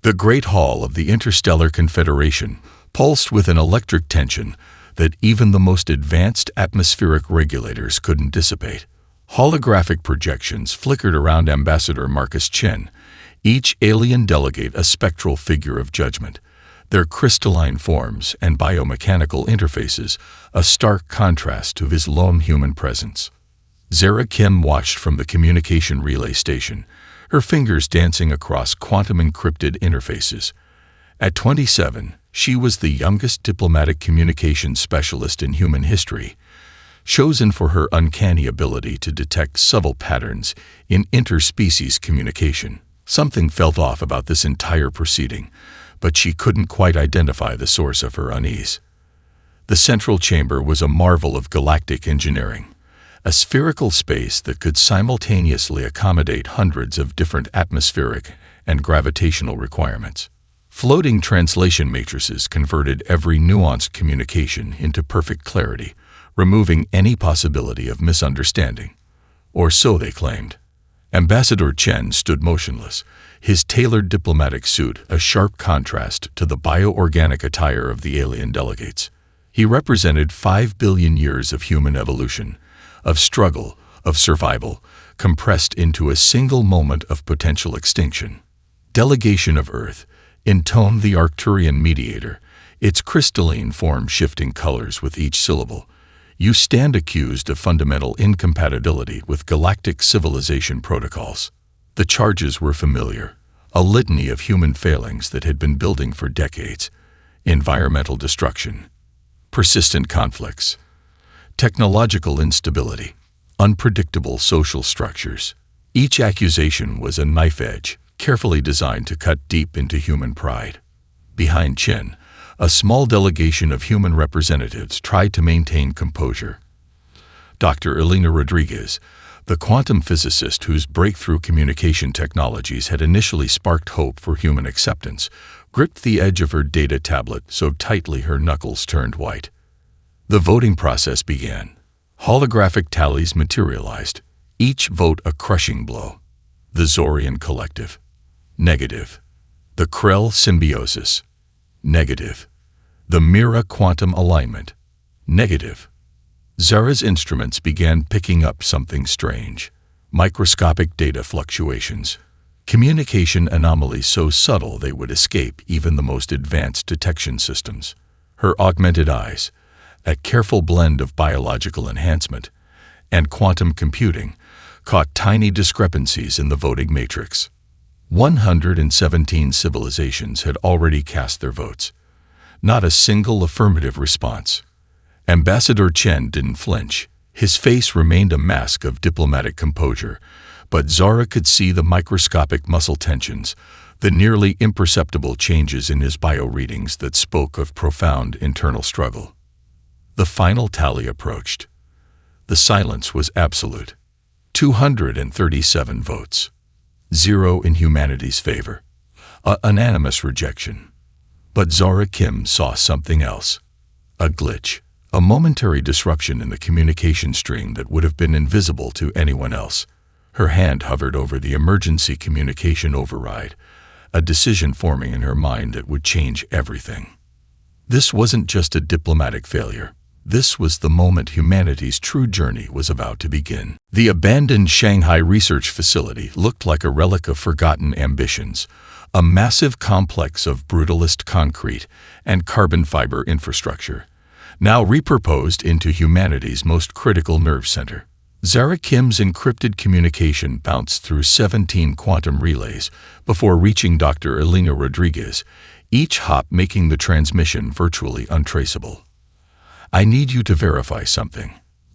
The Great Hall of the Interstellar Confederation pulsed with an electric tension that even the most advanced atmospheric regulators couldn't dissipate. Holographic projections flickered around Ambassador Marcus Chen, each alien delegate a spectral figure of judgment, their crystalline forms and biomechanical interfaces a stark contrast to his lone human presence. Zara Kim watched from the communication relay station, her fingers dancing across quantum-encrypted interfaces. At 27, she was the youngest diplomatic communications specialist in human history, chosen for her uncanny ability to detect subtle patterns in interspecies communication. Something felt off about this entire proceeding, but she couldn't quite identify the source of her unease. The central chamber was a marvel of galactic engineering, a spherical space that could simultaneously accommodate hundreds of different atmospheric and gravitational requirements. Floating translation matrices converted every nuanced communication into perfect clarity, removing any possibility of misunderstanding. Or so they claimed. Ambassador Chen stood motionless, his tailored diplomatic suit a sharp contrast to the bioorganic attire of the alien delegates. He represented 5 billion years of human evolution, of struggle, of survival, compressed into a single moment of potential extinction. Delegation of Earth, intoned the Arcturian mediator, its crystalline form shifting colors with each syllable. You stand accused of fundamental incompatibility with galactic civilization protocols. The charges were familiar, a litany of human failings that had been building for decades. Environmental destruction, persistent conflicts, technological instability, unpredictable social structures. Each accusation was a knife edge, carefully designed to cut deep into human pride. Behind Chen, a small delegation of human representatives tried to maintain composure. Dr. Elena Rodriguez, the quantum physicist whose breakthrough communication technologies had initially sparked hope for human acceptance, gripped the edge of her data tablet so tightly her knuckles turned white. The voting process began. Holographic tallies materialized, each vote a crushing blow. The Zorian Collective. Negative. The Krell Symbiosis. Negative. The Mira Quantum Alignment. Negative. Zara's instruments began picking up something strange. Microscopic data fluctuations. Communication anomalies so subtle they would escape even the most advanced detection systems. Her augmented eyes, a careful blend of biological enhancement and quantum computing, caught tiny discrepancies in the voting matrix. 117 civilizations had already cast their votes. Not a single affirmative response. Ambassador Chen didn't flinch. His face remained a mask of diplomatic composure, but Zara could see the microscopic muscle tensions, the nearly imperceptible changes in his bio-readings that spoke of profound internal struggle. The final tally approached. The silence was absolute. 237 votes. 0 in humanity's favor. A unanimous rejection. But Zara Kim saw something else. A glitch. A momentary disruption in the communication stream that would have been invisible to anyone else. Her hand hovered over the emergency communication override, a decision forming in her mind that would change everything. This wasn't just a diplomatic failure. This was the moment humanity's true journey was about to begin. The abandoned Shanghai research facility looked like a relic of forgotten ambitions, a massive complex of brutalist concrete and carbon fiber infrastructure, now repurposed into humanity's most critical nerve center. Zara Kim's encrypted communication bounced through 17 quantum relays before reaching Dr. Elena Rodriguez, each hop making the transmission virtually untraceable. I need you to verify something.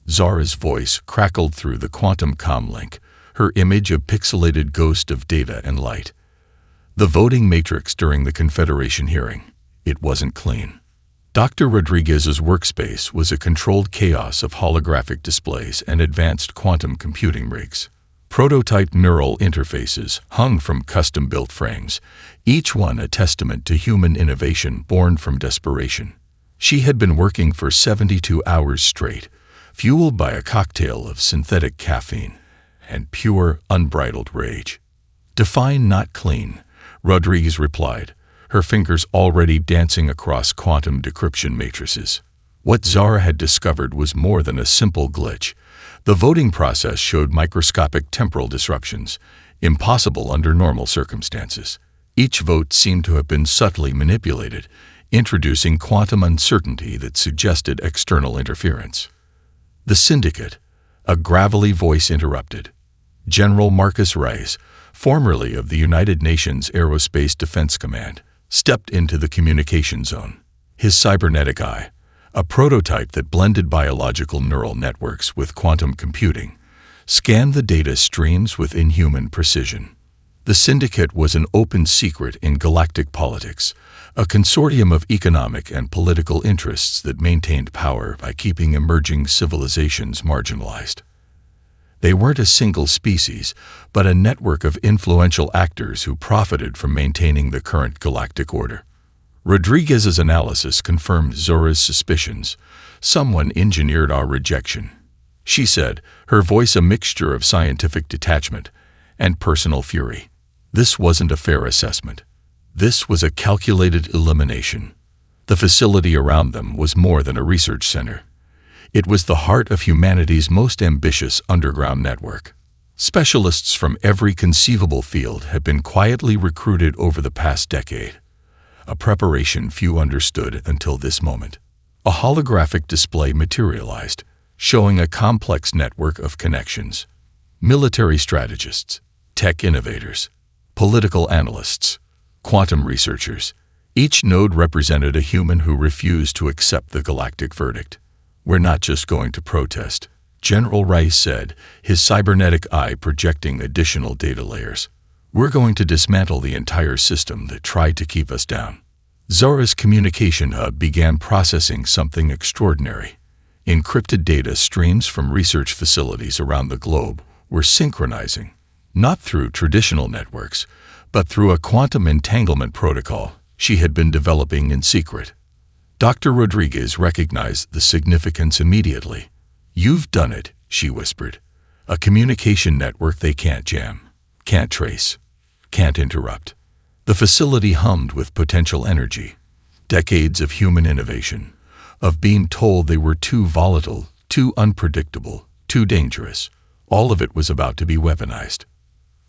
Zara's voice crackled through the quantum comlink, her image a pixelated ghost of data and light. The voting matrix during the Confederation hearing. It wasn't clean. Dr. Rodriguez's workspace was a controlled chaos of holographic displays and advanced quantum computing rigs. Prototype neural interfaces hung from custom-built frames, each one a testament to human innovation born from desperation. She had been working for 72 hours straight, fueled by a cocktail of synthetic caffeine and pure, unbridled rage. Define not clean, Rodriguez replied, her fingers already dancing across quantum decryption matrices. What Zara had discovered was more than a simple glitch. The voting process showed microscopic temporal disruptions, impossible under normal circumstances. Each vote seemed to have been subtly manipulated, introducing quantum uncertainty that suggested external interference. The Syndicate, a gravelly voice interrupted. General Marcus Reyes, formerly of the United Nations Aerospace Defense Command, stepped into the communication zone. His cybernetic eye, a prototype that blended biological neural networks with quantum computing, scanned the data streams with inhuman precision. The Syndicate was an open secret in galactic politics, a consortium of economic and political interests that maintained power by keeping emerging civilizations marginalized. They weren't a single species, but a network of influential actors who profited from maintaining the current galactic order. Rodriguez's analysis confirmed Zora's suspicions. Someone engineered our rejection, she said, her voice a mixture of scientific detachment and personal fury. This wasn't a fair assessment. This was a calculated elimination. The facility around them was more than a research center. It was the heart of humanity's most ambitious underground network. Specialists from every conceivable field had been quietly recruited over the past decade, a preparation few understood until this moment. A holographic display materialized, showing a complex network of connections. Military strategists, tech innovators, political analysts, quantum researchers. Each node represented a human who refused to accept the galactic verdict. "We're not just going to protest," General Rice said, his cybernetic eye projecting additional data layers. "We're going to dismantle the entire system that tried to keep us down." Zora's communication hub began processing something extraordinary. Encrypted data streams from research facilities around the globe were synchronizing, not through traditional networks, but through a quantum entanglement protocol she had been developing in secret. Dr. Rodriguez recognized the significance immediately. "You've done it," she whispered. "A communication network they can't jam, can't trace, can't interrupt." The facility hummed with potential energy. Decades of human innovation, of being told they were too volatile, too unpredictable, too dangerous. All of it was about to be weaponized.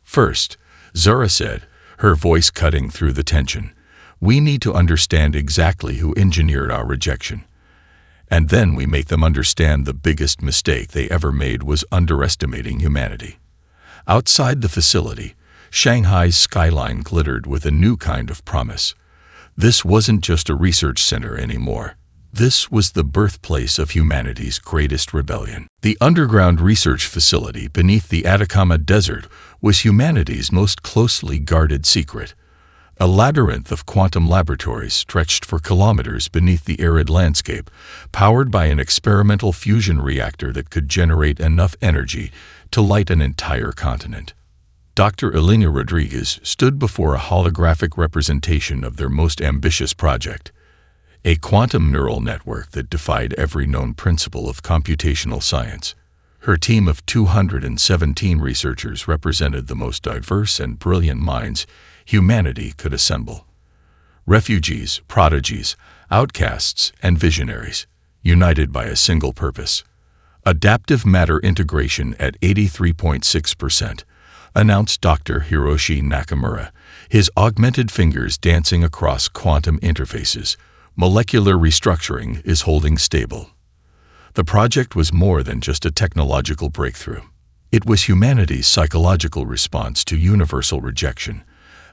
"First," Zora said, her voice cutting through the tension, "we need to understand exactly who engineered our rejection. And then we make them understand the biggest mistake they ever made was underestimating humanity." Outside the facility, Shanghai's skyline glittered with a new kind of promise. This wasn't just a research center anymore. This was the birthplace of humanity's greatest rebellion. The underground research facility beneath the Atacama Desert was humanity's most closely guarded secret. A labyrinth of quantum laboratories stretched for kilometers beneath the arid landscape, powered by an experimental fusion reactor that could generate enough energy to light an entire continent. Dr. Elena Rodriguez stood before a holographic representation of their most ambitious project, a quantum neural network that defied every known principle of computational science. Her team of 217 researchers represented the most diverse and brilliant minds humanity could assemble. Refugees, prodigies, outcasts, and visionaries, united by a single purpose. Adaptive matter integration at 83.6%, announced Dr. Hiroshi Nakamura, his augmented fingers dancing across quantum interfaces. Molecular restructuring is holding stable. The project was more than just a technological breakthrough. It was humanity's psychological response to universal rejection,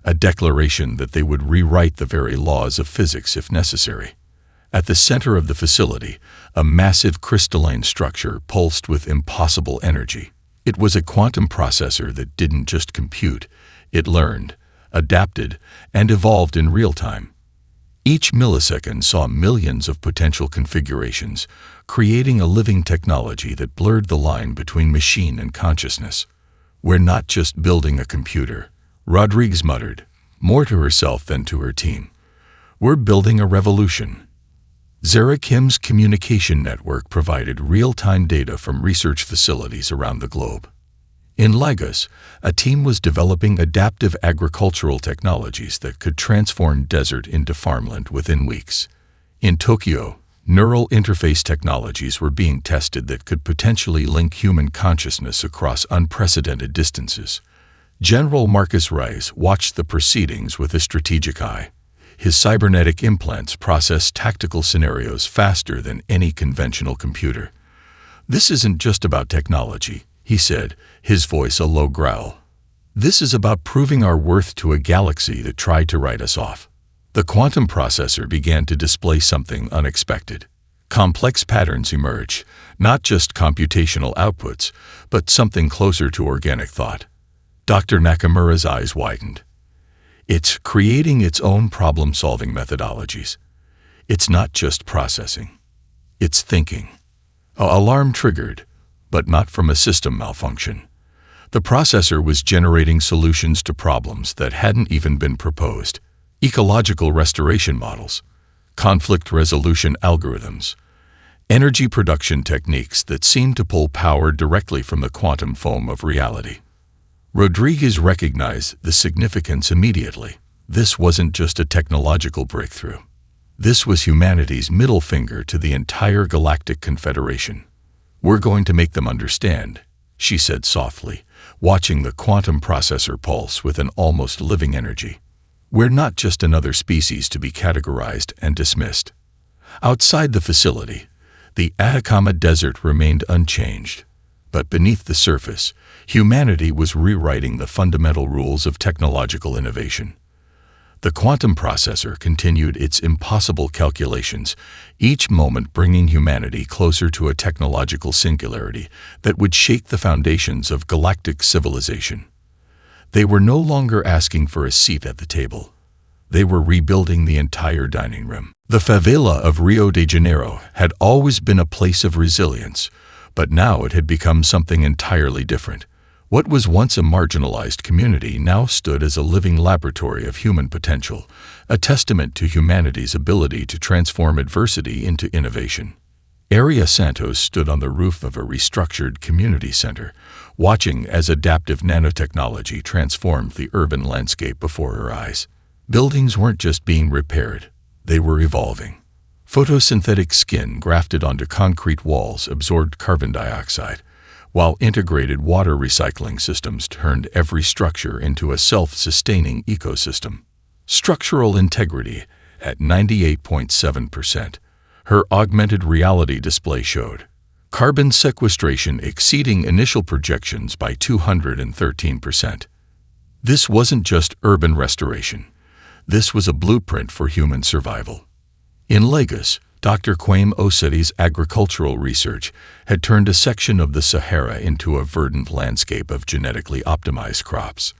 a declaration that they would rewrite the very laws of physics if necessary. At the center of the facility, a massive crystalline structure pulsed with impossible energy. It was a quantum processor that didn't just compute, it learned, adapted, and evolved in real time. Each millisecond saw millions of potential configurations, creating a living technology that blurred the line between machine and consciousness. "We're not just building a computer," Rodriguez muttered, more to herself than to her team. "We're building a revolution." Zara Kim's communication network provided real-time data from research facilities around the globe. In Lagos, a team was developing adaptive agricultural technologies that could transform desert into farmland within weeks. In Tokyo, neural interface technologies were being tested that could potentially link human consciousness across unprecedented distances. General Marcus Rice watched the proceedings with a strategic eye. His cybernetic implants processed tactical scenarios faster than any conventional computer. "This isn't just about technology," he said, his voice a low growl. "This is about proving our worth to a galaxy that tried to write us off." The quantum processor began to display something unexpected. Complex patterns emerged, not just computational outputs, but something closer to organic thought. Dr. Nakamura's eyes widened. It's creating its own problem-solving methodologies. It's not just processing. It's thinking. Alarm triggered, but not from a system malfunction. The processor was generating solutions to problems that hadn't even been proposed. Ecological restoration models, conflict resolution algorithms, energy production techniques that seemed to pull power directly from the quantum foam of reality. Rodriguez recognized the significance immediately. This wasn't just a technological breakthrough. This was humanity's middle finger to the entire Galactic Confederation. "We're going to make them understand," she said softly, watching the quantum processor pulse with an almost living energy. "We're not just another species to be categorized and dismissed." Outside the facility, the Atacama Desert remained unchanged. But beneath the surface, humanity was rewriting the fundamental rules of technological innovation. The quantum processor continued its impossible calculations, each moment bringing humanity closer to a technological singularity that would shake the foundations of galactic civilization. They were no longer asking for a seat at the table. They were rebuilding the entire dining room. The favela of Rio de Janeiro had always been a place of resilience, but now it had become something entirely different. What was once a marginalized community now stood as a living laboratory of human potential, a testament to humanity's ability to transform adversity into innovation. Area Santos stood on the roof of a restructured community center, watching as adaptive nanotechnology transformed the urban landscape before her eyes. Buildings weren't just being repaired, they were evolving. Photosynthetic skin grafted onto concrete walls absorbed carbon dioxide, while integrated water recycling systems turned every structure into a self-sustaining ecosystem. Structural integrity at 98.7%, her augmented reality display showed. Carbon sequestration exceeding initial projections by 213%. This wasn't just urban restoration. This was a blueprint for human survival. In Lagos, Dr. Kwame Oseti's agricultural research had turned a section of the Sahara into a verdant landscape of genetically optimized crops.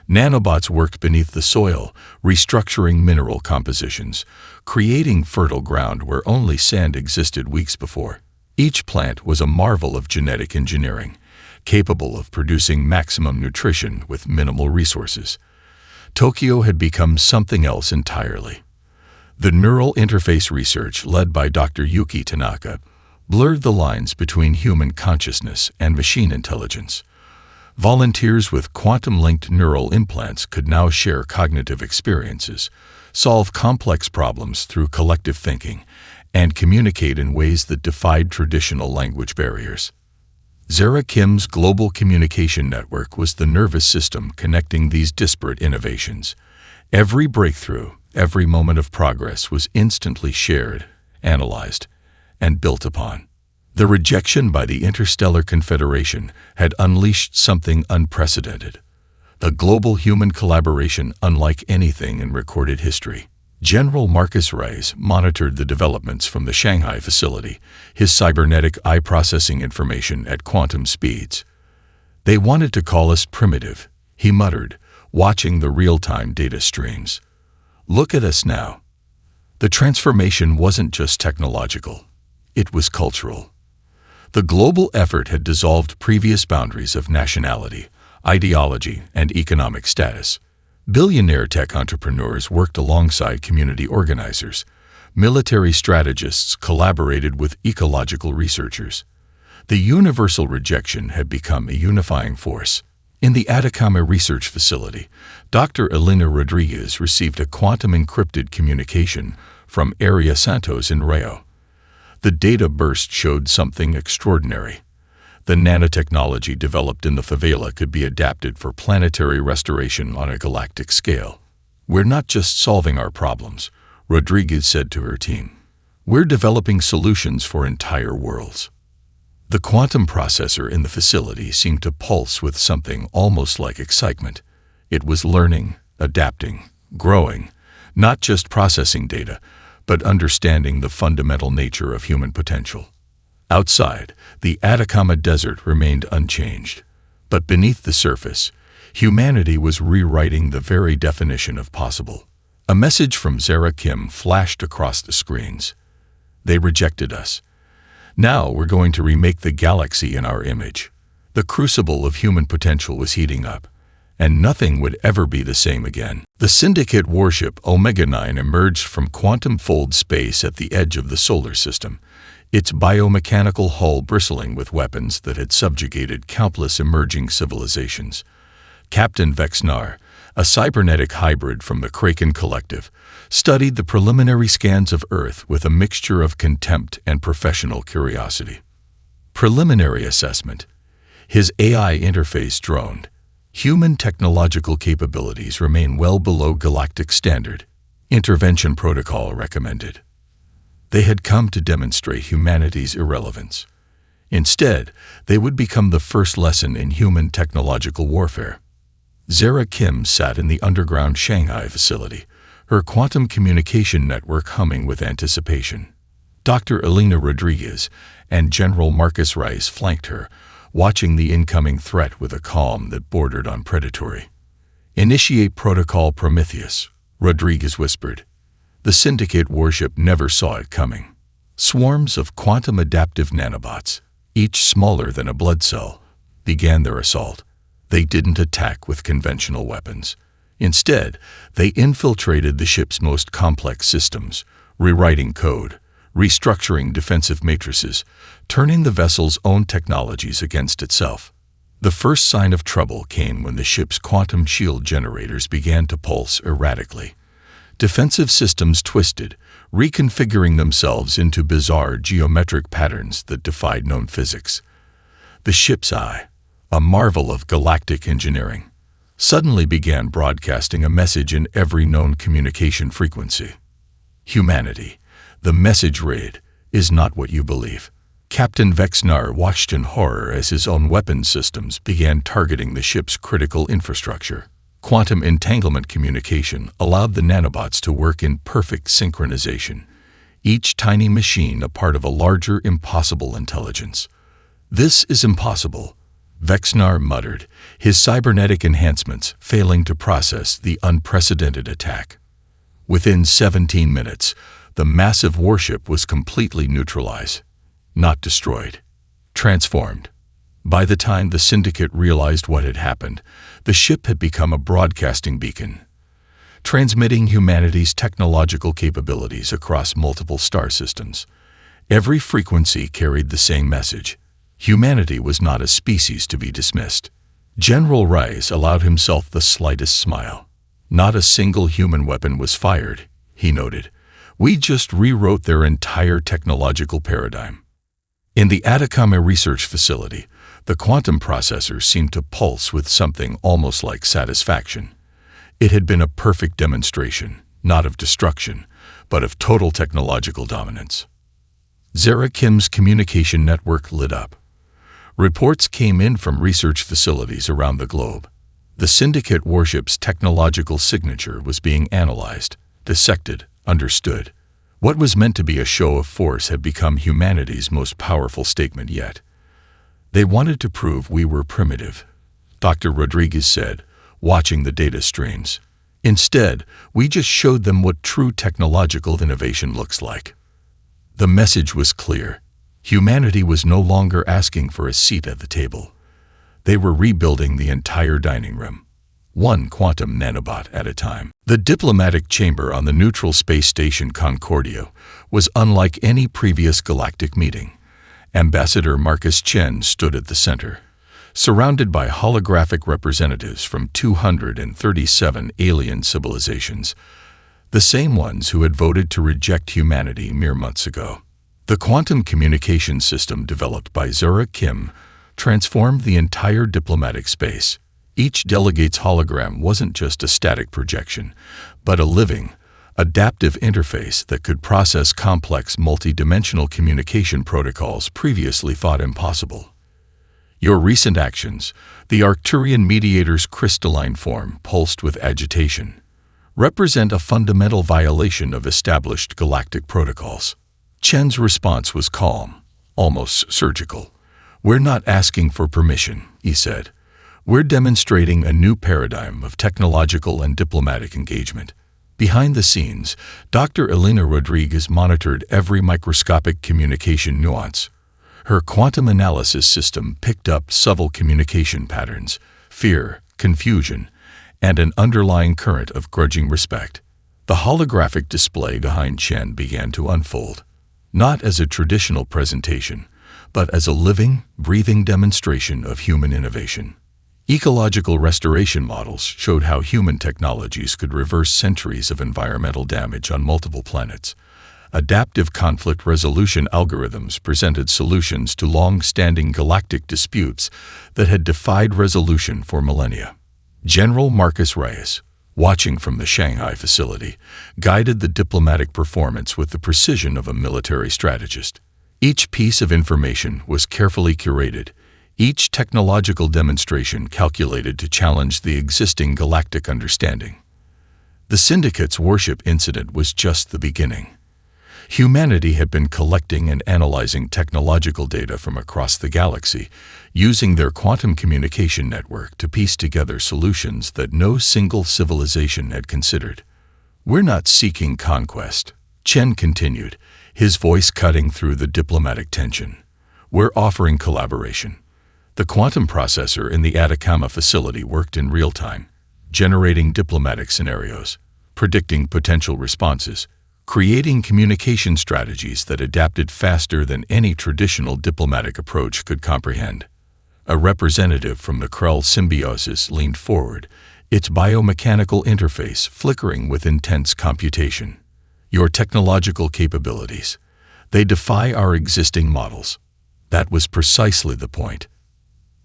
Nanobots worked beneath the soil, restructuring mineral compositions, creating fertile ground where only sand existed weeks before. Each plant was a marvel of genetic engineering, capable of producing maximum nutrition with minimal resources. Tokyo had become something else entirely. The neural interface research, led by Dr. Yuki Tanaka, blurred the lines between human consciousness and machine intelligence. Volunteers with quantum-linked neural implants could now share cognitive experiences, solve complex problems through collective thinking, and communicate in ways that defied traditional language barriers. Zara Kim's global communication network was the nervous system connecting these disparate innovations. Every breakthrough, every moment of progress was instantly shared, analyzed, and built upon. The rejection by the Interstellar Confederation had unleashed something unprecedented, a global human collaboration unlike anything in recorded history. General Marcus Rice monitored the developments from the Shanghai facility, his cybernetic eye processing information at quantum speeds. "They wanted to call us primitive," he muttered, watching the real-time data streams. "Look at us now." The transformation wasn't just technological, it was cultural. The global effort had dissolved previous boundaries of nationality, ideology, and economic status. Billionaire tech entrepreneurs worked alongside community organizers. Military strategists collaborated with ecological researchers. The universal rejection had become a unifying force. In the Atacama Research Facility, Dr. Elena Rodriguez received a quantum-encrypted communication from Area Santos in Rio. The data burst showed something extraordinary. The nanotechnology developed in the favela could be adapted for planetary restoration on a galactic scale. "We're not just solving our problems," Rodriguez said to her team. "We're developing solutions for entire worlds." The quantum processor in the facility seemed to pulse with something almost like excitement. It was learning, adapting, growing, not just processing data, but understanding the fundamental nature of human potential. Outside, the Atacama Desert remained unchanged. But beneath the surface, humanity was rewriting the very definition of possible. A message from Zara Kim flashed across the screens. "They rejected us. Now we're going to remake the galaxy in our image." The crucible of human potential was heating up, and nothing would ever be the same again. The Syndicate warship Omega-9 emerged from quantum-fold space at the edge of the solar system, its biomechanical hull bristling with weapons that had subjugated countless emerging civilizations. Captain Vexnar, a cybernetic hybrid from the Kraken Collective, studied the preliminary scans of Earth with a mixture of contempt and professional curiosity. Preliminary assessment. His AI interface droned. Human technological capabilities remain well below galactic standard. Intervention protocol recommended. They had come to demonstrate humanity's irrelevance. Instead, they would become the first lesson in human technological warfare. Zara Kim sat in the underground Shanghai facility, her quantum communication network humming with anticipation. Dr. Elena Rodriguez and General Marcus Rice flanked her, watching the incoming threat with a calm that bordered on predatory. "Initiate Protocol Prometheus," Rodriguez whispered. The Syndicate warship never saw it coming. Swarms of quantum-adaptive nanobots, each smaller than a blood cell, began their assault. They didn't attack with conventional weapons. Instead, they infiltrated the ship's most complex systems, rewriting code, restructuring defensive matrices, turning the vessel's own technologies against itself. The first sign of trouble came when the ship's quantum shield generators began to pulse erratically. Defensive systems twisted, reconfiguring themselves into bizarre geometric patterns that defied known physics. The ship's eye, a marvel of galactic engineering, suddenly began broadcasting a message in every known communication frequency. "Humanity, the message read, is not what you believe." Captain Vexnar watched in horror as his own weapons systems began targeting the ship's critical infrastructure. Quantum entanglement communication allowed the nanobots to work in perfect synchronization, each tiny machine a part of a larger, impossible intelligence. "This is impossible," Vexnar muttered, his cybernetic enhancements failing to process the unprecedented attack. Within 17 minutes, the massive warship was completely neutralized, not destroyed, transformed. By the time the Syndicate realized what had happened, the ship had become a broadcasting beacon, transmitting humanity's technological capabilities across multiple star systems. Every frequency carried the same message. Humanity was not a species to be dismissed. General Rice allowed himself the slightest smile. "Not a single human weapon was fired," he noted. "We just rewrote their entire technological paradigm." In the Atacama Research Facility, the quantum processor seemed to pulse with something almost like satisfaction. It had been a perfect demonstration, not of destruction, but of total technological dominance. Zara Kim's communication network lit up. Reports came in from research facilities around the globe. The Syndicate warship's technological signature was being analyzed, dissected, understood. What was meant to be a show of force had become humanity's most powerful statement yet. "They wanted to prove we were primitive," Dr. Rodriguez said, watching the data streams. "Instead, we just showed them what true technological innovation looks like." The message was clear. Humanity was no longer asking for a seat at the table. They were rebuilding the entire dining room, one quantum nanobot at a time. The diplomatic chamber on the neutral space station Concordia was unlike any previous galactic meeting. Ambassador Marcus Chen stood at the center, surrounded by holographic representatives from 237 alien civilizations, the same ones who had voted to reject humanity mere months ago. The quantum communication system developed by Zura Kim transformed the entire diplomatic space. Each delegate's hologram wasn't just a static projection, but a living, adaptive interface that could process complex multidimensional communication protocols previously thought impossible. Your recent actions, the Arcturian mediator's crystalline form pulsed with agitation, represent a fundamental violation of established galactic protocols. Chen's response was calm, almost surgical. "We're not asking for permission," he said. "We're demonstrating a new paradigm of technological and diplomatic engagement." Behind the scenes, Dr. Elena Rodriguez monitored every microscopic communication nuance. Her quantum analysis system picked up subtle communication patterns, fear, confusion, and an underlying current of grudging respect. The holographic display behind Chen began to unfold, not as a traditional presentation, but as a living, breathing demonstration of human innovation. Ecological restoration models showed how human technologies could reverse centuries of environmental damage on multiple planets. Adaptive conflict resolution algorithms presented solutions to long-standing galactic disputes that had defied resolution for millennia. General Marcus Reyes, watching from the Shanghai facility, guided the diplomatic performance with the precision of a military strategist. Each piece of information was carefully curated, each technological demonstration calculated to challenge the existing galactic understanding. The Syndicate's warship incident was just the beginning. Humanity had been collecting and analyzing technological data from across the galaxy, using their quantum communication network to piece together solutions that no single civilization had considered. "We're not seeking conquest," Chen continued, his voice cutting through the diplomatic tension. "We're offering collaboration." The quantum processor in the Atacama facility worked in real time, generating diplomatic scenarios, predicting potential responses, creating communication strategies that adapted faster than any traditional diplomatic approach could comprehend. A representative from the Krell symbiosis leaned forward, its biomechanical interface flickering with intense computation. "Your technological capabilities, they defy our existing models." That was precisely the point.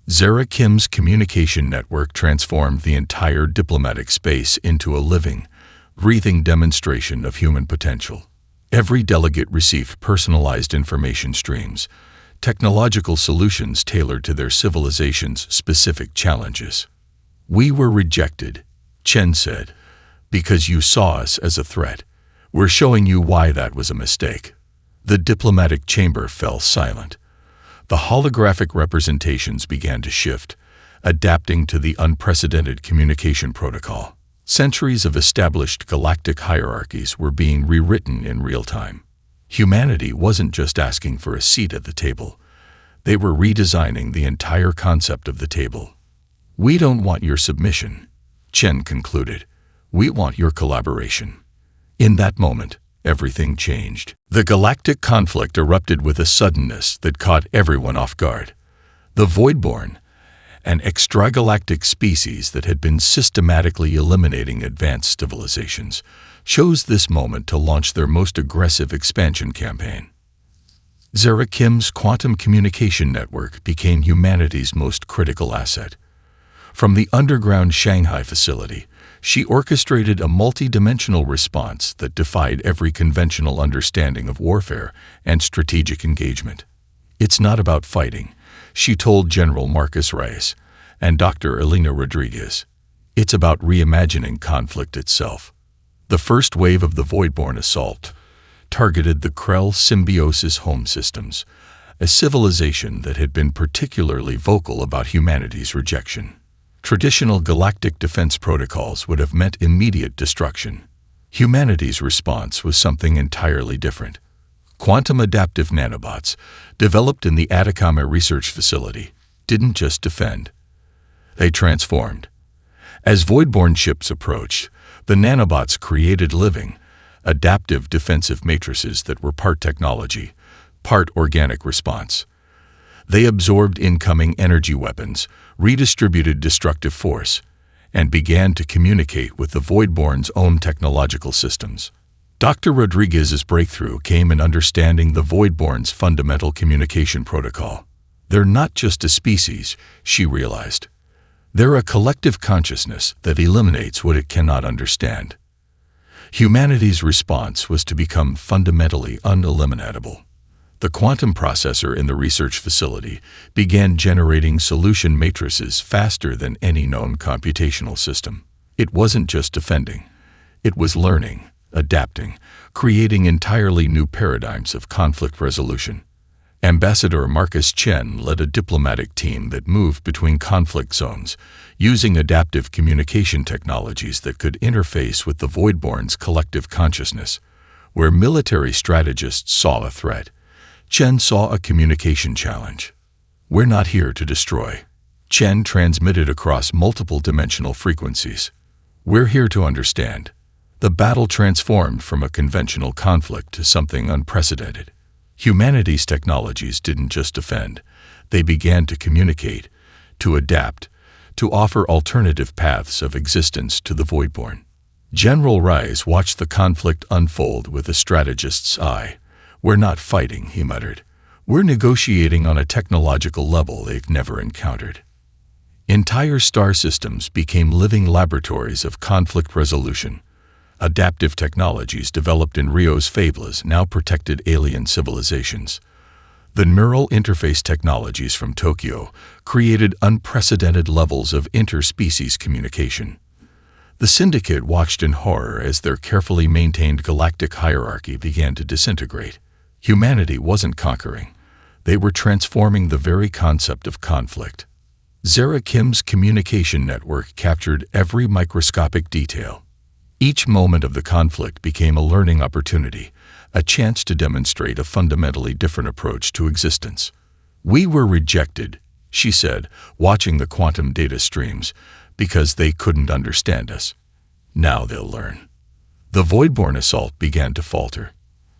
Zara Kim's communication network transformed the entire diplomatic space into a living, breathing demonstration of human potential. Every delegate received personalized information streams, technological solutions tailored to their civilization's specific challenges. "We were rejected," Chen said, "because you saw us as a threat. We're showing you why that was a mistake." The diplomatic chamber fell silent. The holographic representations began to shift, adapting to the unprecedented communication protocol. Centuries of established galactic hierarchies were being rewritten in real time. Humanity wasn't just asking for a seat at the table. They were redesigning the entire concept of the table. "We don't want your submission," Chen concluded. "We want your collaboration." In that moment, everything changed. The galactic conflict erupted with a suddenness that caught everyone off guard. The Voidborn, an extragalactic species that had been systematically eliminating advanced civilizations, chose this moment to launch their most aggressive expansion campaign. Zara Kim's quantum communication network became humanity's most critical asset. From the underground Shanghai facility, she orchestrated a multi-dimensional response that defied every conventional understanding of warfare and strategic engagement. "It's not about fighting," she told General Marcus Reyes and Dr. Elena Rodriguez. "It's about reimagining conflict itself." The first wave of the Voidborn assault targeted the Krell symbiosis home systems, a civilization that had been particularly vocal about humanity's rejection. Traditional galactic defense protocols would have meant immediate destruction. Humanity's response was something entirely different. Quantum adaptive nanobots, developed in the Atacama research facility, didn't just defend. They transformed. As Voidborn ships approached, the nanobots created living, adaptive defensive matrices that were part technology, part organic response. They absorbed incoming energy weapons, redistributed destructive force, and began to communicate with the Voidborn's own technological systems. Dr. Rodriguez's breakthrough came in understanding the Voidborn's fundamental communication protocol. They're not just a species, she realized. They're a collective consciousness that eliminates what it cannot understand. Humanity's response was to become fundamentally uneliminatable. The quantum processor in the research facility began generating solution matrices faster than any known computational system. It wasn't just defending. It was learning, adapting, creating entirely new paradigms of conflict resolution. Ambassador Marcus Chen led a diplomatic team that moved between conflict zones, using adaptive communication technologies that could interface with the Voidborn's collective consciousness. Where military strategists saw a threat, Chen saw a communication challenge. We're not here to destroy. Chen transmitted across multiple dimensional frequencies. We're here to understand. The battle transformed from a conventional conflict to something unprecedented. Humanity's technologies didn't just defend. They began to communicate, to adapt, to offer alternative paths of existence to the Voidborn. General Rise watched the conflict unfold with a strategist's eye. We're not fighting, he muttered. We're negotiating on a technological level they've never encountered. Entire star systems became living laboratories of conflict resolution. Adaptive technologies developed in Rio's favelas now protected alien civilizations. The neural interface technologies from Tokyo created unprecedented levels of interspecies communication. The Syndicate watched in horror as their carefully maintained galactic hierarchy began to disintegrate. Humanity wasn't conquering. They were transforming the very concept of conflict. Zara Kim's communication network captured every microscopic detail. Each moment of the conflict became a learning opportunity, a chance to demonstrate a fundamentally different approach to existence. We were rejected, she said, watching the quantum data streams, because they couldn't understand us. Now they'll learn. The Voidborn assault began to falter.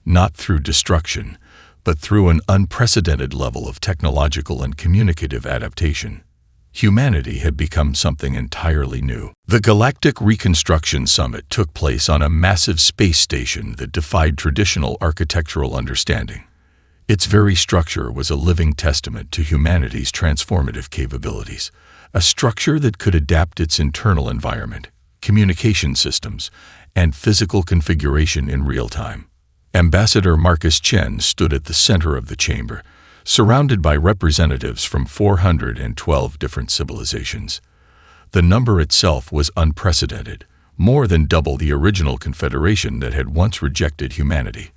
Not through destruction, but through an unprecedented level of technological and communicative adaptation. Humanity had become something entirely new. The Galactic Reconstruction Summit took place on a massive space station that defied traditional architectural understanding. Its very structure was a living testament to humanity's transformative capabilities, a structure that could adapt its internal environment, communication systems, and physical configuration in real time. Ambassador Marcus Chen stood at the center of the chamber, surrounded by representatives from 412 different civilizations. The number itself was unprecedented, more than double the original confederation that had once rejected humanity.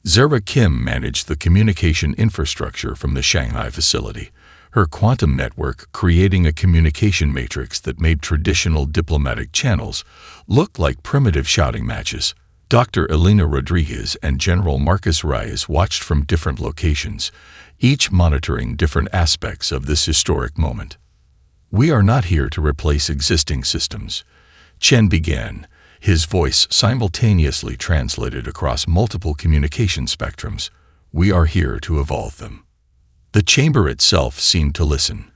Zara Kim managed the communication infrastructure from the Shanghai facility, her quantum network creating a communication matrix that made traditional diplomatic channels look like primitive shouting matches. Dr. Elena Rodriguez and General Marcus Reyes watched from different locations, each monitoring different aspects of this historic moment. We are not here to replace existing systems, Chen began, his voice simultaneously translated across multiple communication spectrums. We are here to evolve them. The chamber itself seemed to listen.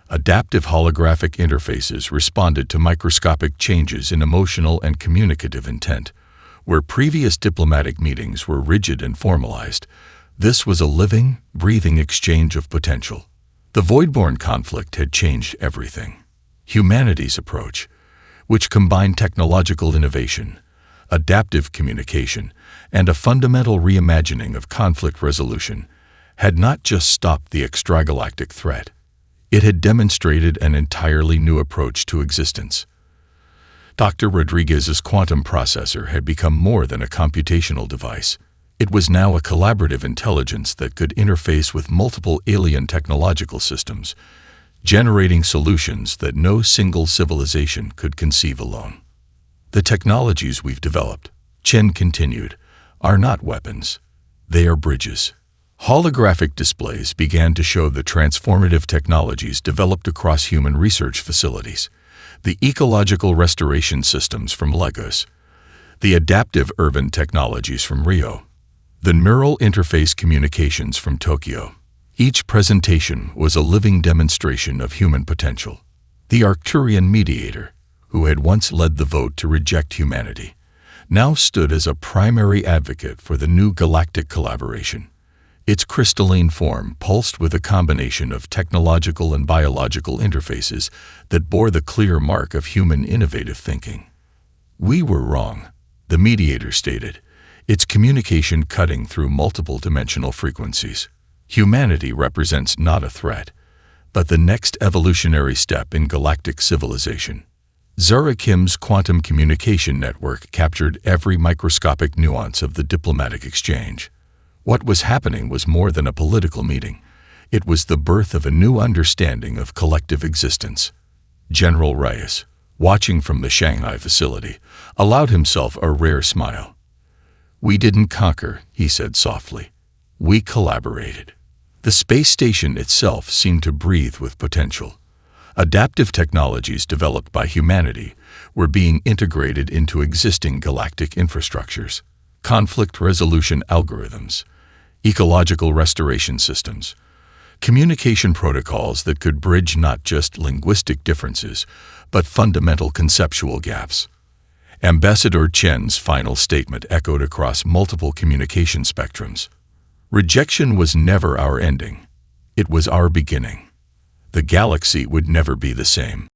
Adaptive holographic interfaces responded to microscopic changes in emotional and communicative intent. Where previous diplomatic meetings were rigid and formalized, this was a living, breathing exchange of potential. The Voidborn conflict had changed everything. Humanity's approach, which combined technological innovation, adaptive communication, and a fundamental reimagining of conflict resolution, had not just stopped the extragalactic threat. It had demonstrated an entirely new approach to existence. Dr. Rodriguez's quantum processor had become more than a computational device. It was now a collaborative intelligence that could interface with multiple alien technological systems, generating solutions that no single civilization could conceive alone. The technologies we've developed, Chen continued, are not weapons. They are bridges. Holographic displays began to show the transformative technologies developed across human research facilities. The ecological restoration systems from Lagos, the adaptive urban technologies from Rio, the neural interface communications from Tokyo. Each presentation was a living demonstration of human potential. The Arcturian mediator, who had once led the vote to reject humanity, now stood as a primary advocate for the new galactic collaboration. Its crystalline form pulsed with a combination of technological and biological interfaces that bore the clear mark of human innovative thinking. "We were wrong," the mediator stated, its communication cutting through multiple dimensional frequencies. Humanity represents not a threat, but the next evolutionary step in galactic civilization. Zarakim's quantum communication network captured every microscopic nuance of the diplomatic exchange. What was happening was more than a political meeting. It was the birth of a new understanding of collective existence. General Reyes, watching from the Shanghai facility, allowed himself a rare smile. "We didn't conquer," he said softly. "We collaborated." The space station itself seemed to breathe with potential. Adaptive technologies developed by humanity were being integrated into existing galactic infrastructures. Conflict resolution algorithms, ecological restoration systems, communication protocols that could bridge not just linguistic differences, but fundamental conceptual gaps. Ambassador Chen's final statement echoed across multiple communication spectrums. Rejection was never our ending. It was our beginning. The galaxy would never be the same.